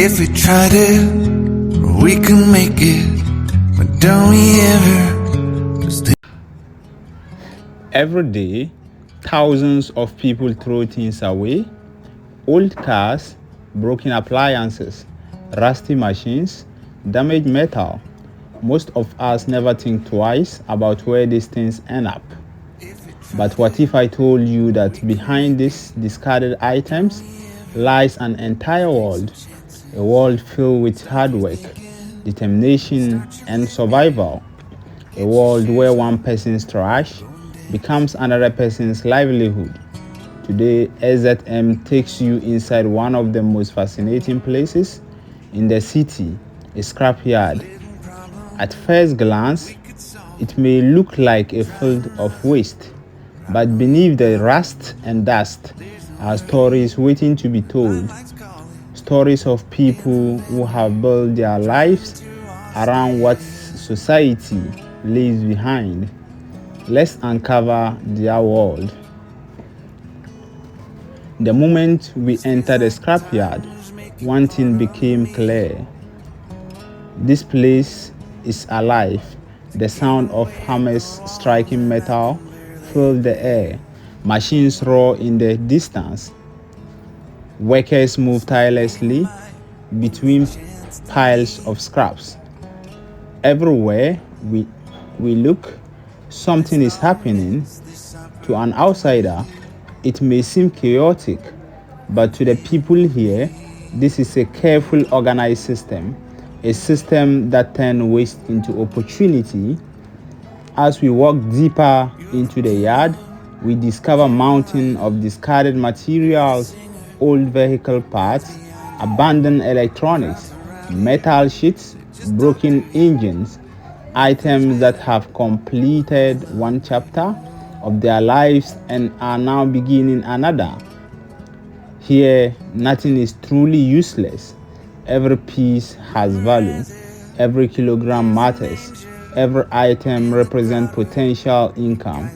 If we tried it, we can make it. But don't we ever stay? Every day, thousands of people throw things away: old cars, broken appliances, rusty machines, damaged metal. Most of us never think twice about where these things end up. But what if I told you that behind these discarded items lies an entire world, a world filled with hard work, determination, and survival, a world where one person's trash becomes another person's livelihood? Today, SZM takes you inside one of the most fascinating places in the city, a scrapyard. At first glance, it may look like a field of waste, but beneath the rust and dust are stories waiting to be told. Stories of people who have built their lives around what society leaves behind. Let's uncover their world. The moment we entered the scrapyard, one thing became clear. This place is alive. The sound of hammers striking metal filled the air. Machines roar in the distance. Workers move tirelessly between piles of scraps. Everywhere we look, something is happening. To an outsider, it may seem chaotic, but to the people here, this is a carefully organized system, a system that turns waste into opportunity. As we walk deeper into the yard, we discover mountains of discarded materials, old vehicle parts, abandoned electronics, metal sheets, broken engines, items that have completed one chapter of their lives and are now beginning another. Here, nothing is truly useless. Every piece has value. Every kilogram matters. Every item represents potential income.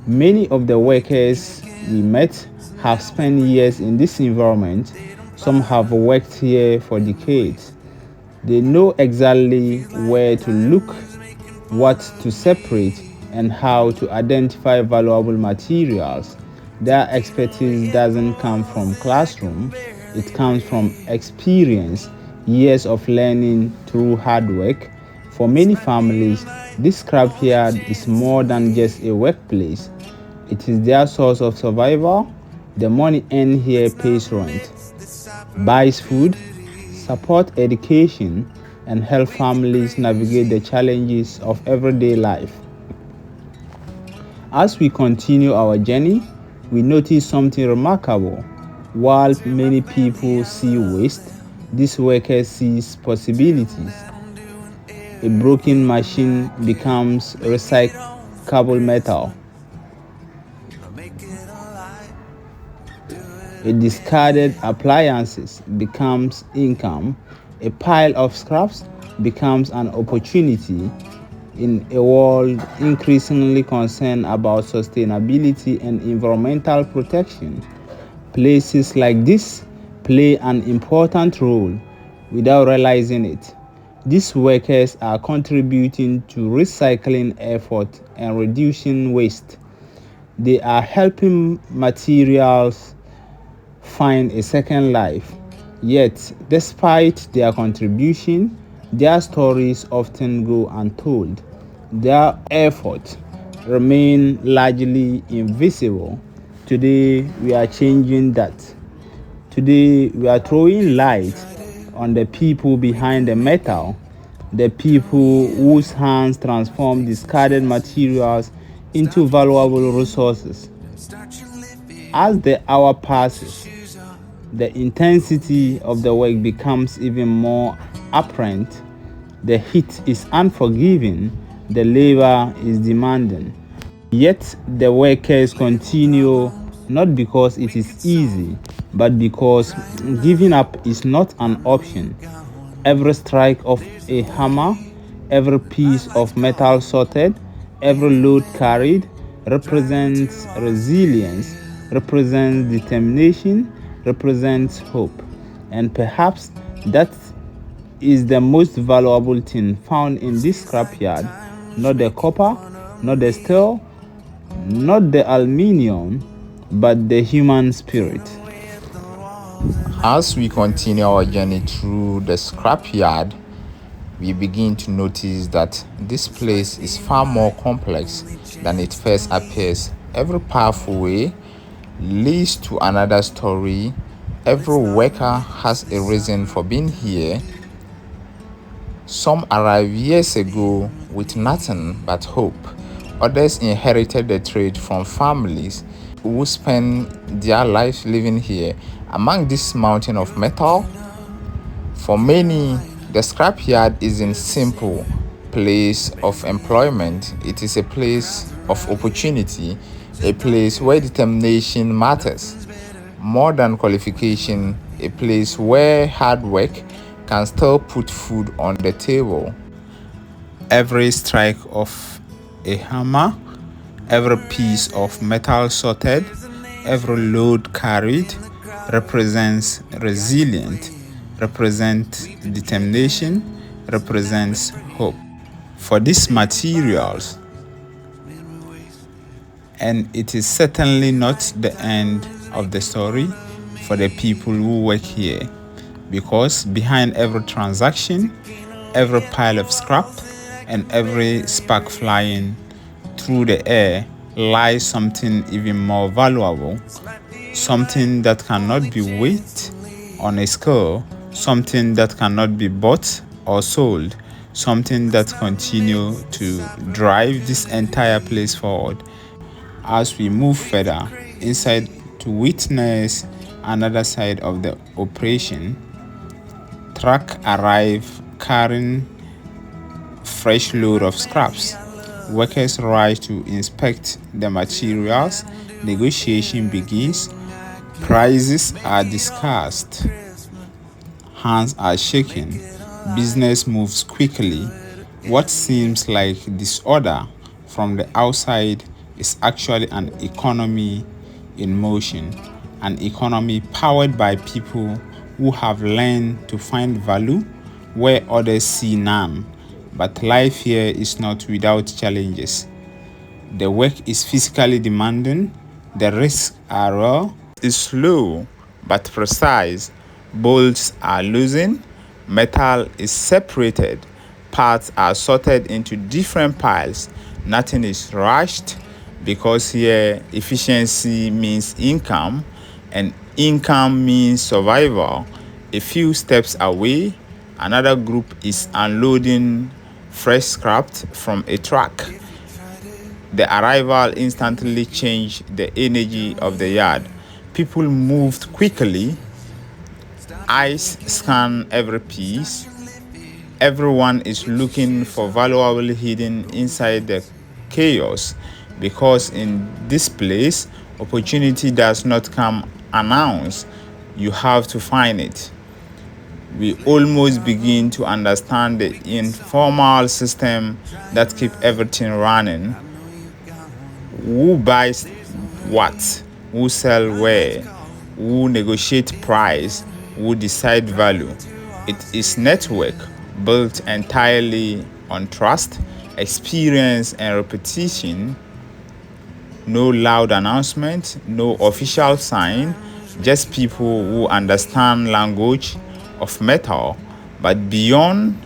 Many of the workers we met have spent years in this environment. Some have worked here for decades. They know exactly where to look, what to separate, and how to identify valuable materials. Their expertise doesn't come from classroom, it comes from experience, years of learning through hard work. For many families, this scrapyard is more than just a workplace. It is their source of survival. The money earned here pays rent, buys food, supports education, and helps families navigate the challenges of everyday life. As we continue our journey, we notice something remarkable. While many people see waste, these workers see possibilities. A broken machine becomes recyclable metal. A discarded appliances becomes income. A pile of scraps becomes an opportunity. In a world increasingly concerned about sustainability and environmental protection, places like this play an important role without realizing it. These workers are contributing to recycling effort and reducing waste. They are helping materials find a second life. Yet, despite their contribution, their stories often go untold. Their efforts remain largely invisible. Today, we are changing that. Today, we are throwing light on the people behind the metal, the people whose hands transform discarded materials into valuable resources. As the hour passes, the intensity of the work becomes even more apparent. The heat is unforgiving, the labor is demanding. Yet the workers continue, not because it is easy, but because giving up is not an option. Every strike of a hammer, every piece of metal sorted, every load carried represents resilience, represents determination, represents hope. And perhaps that is the most valuable thing found in this scrapyard. Not the copper, not the steel, not the aluminium, but the human spirit. As we continue our journey through the scrapyard, we begin to notice that this place is far more complex than it first appears. Every pathway leads to another story. Every worker has a reason for being here. Some arrived years ago with nothing but hope. Others inherited the trade from families who spend their lives living here among this mountain of metal. For many, the scrapyard isn't a simple place of employment. It is a place of opportunity, a place where determination matters more than qualification, a place where hard work can still put food on the table. Every strike of a hammer, every piece of metal sorted, every load carried represents resilience, represents determination, represents hope. For these materials, and it is certainly not the end of the story for the people who work here, because behind every transaction, every pile of scrap, and every spark flying through the air lies something even more valuable, something that cannot be weighed on a scale, something that cannot be bought or sold, something that continues to drive this entire place forward. As we move further inside to witness another side of the operation, truck arrive carrying fresh load of scraps. Workers rise to inspect the materials. Negotiation begins. Prices are discussed. Hands are shaken. Business moves quickly. What seems like disorder from the outside is actually an economy in motion, an economy powered by people who have learned to find value where others see none. But life here is not without challenges. The work is physically demanding, the risks are real. It's slow but precise. Bolts are loosened, metal is separated, parts are sorted into different piles. Nothing is rushed, because here efficiency means income and income means survival. A few steps away, another group is unloading fresh scrap from a truck. The arrival instantly changed the energy of the yard. People moved quickly. Eyes scan every piece. Everyone is looking for valuable hidden inside the chaos, because in this place, opportunity does not come announced. You have to find it. We almost begin to understand the informal system that keeps everything running. Who buys what? Who sell where? Who negotiate price? Who decide value? It is network built entirely on trust, experience, and repetition. No loud announcement, no official sign, just people who understand language of metal. But beyond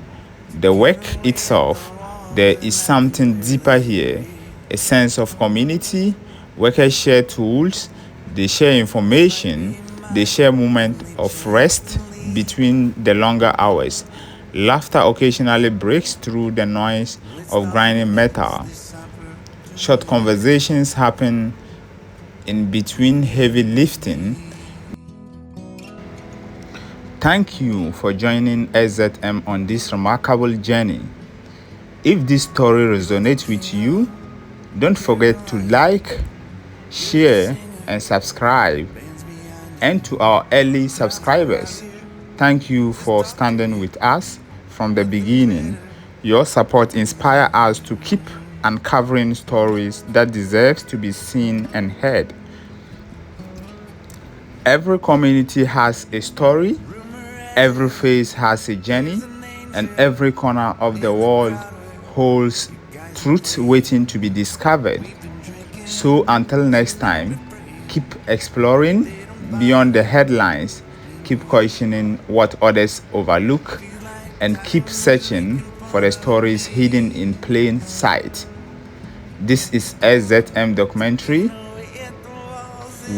the work itself, there is something deeper here, a sense of community. Workers share tools, they share information, they share moments of rest between the longer hours. Laughter occasionally breaks through the noise of grinding metal. Short conversations happen in between heavy lifting. Thank you for joining SZM on this remarkable journey. If this story resonates with you, don't forget to like, share, and subscribe. And to our early subscribers, thank you for standing with us from the beginning. Your support inspires us to keep uncovering stories that deserve to be seen and heard. Every community has a story, Every face has a journey, and every corner of the world holds truth waiting to be discovered. So until next time, keep exploring beyond the headlines, keep questioning what others overlook, and keep searching for the stories hidden in plain sight. This is SZM Documentary,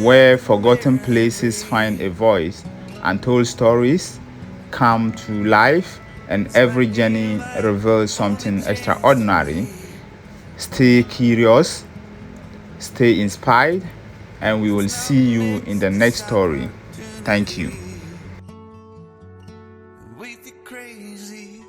where forgotten places find a voice, untold stories come to life, and every journey reveals something extraordinary. Stay curious, stay inspired, and we will see you in the next story. Thank you. With the crazy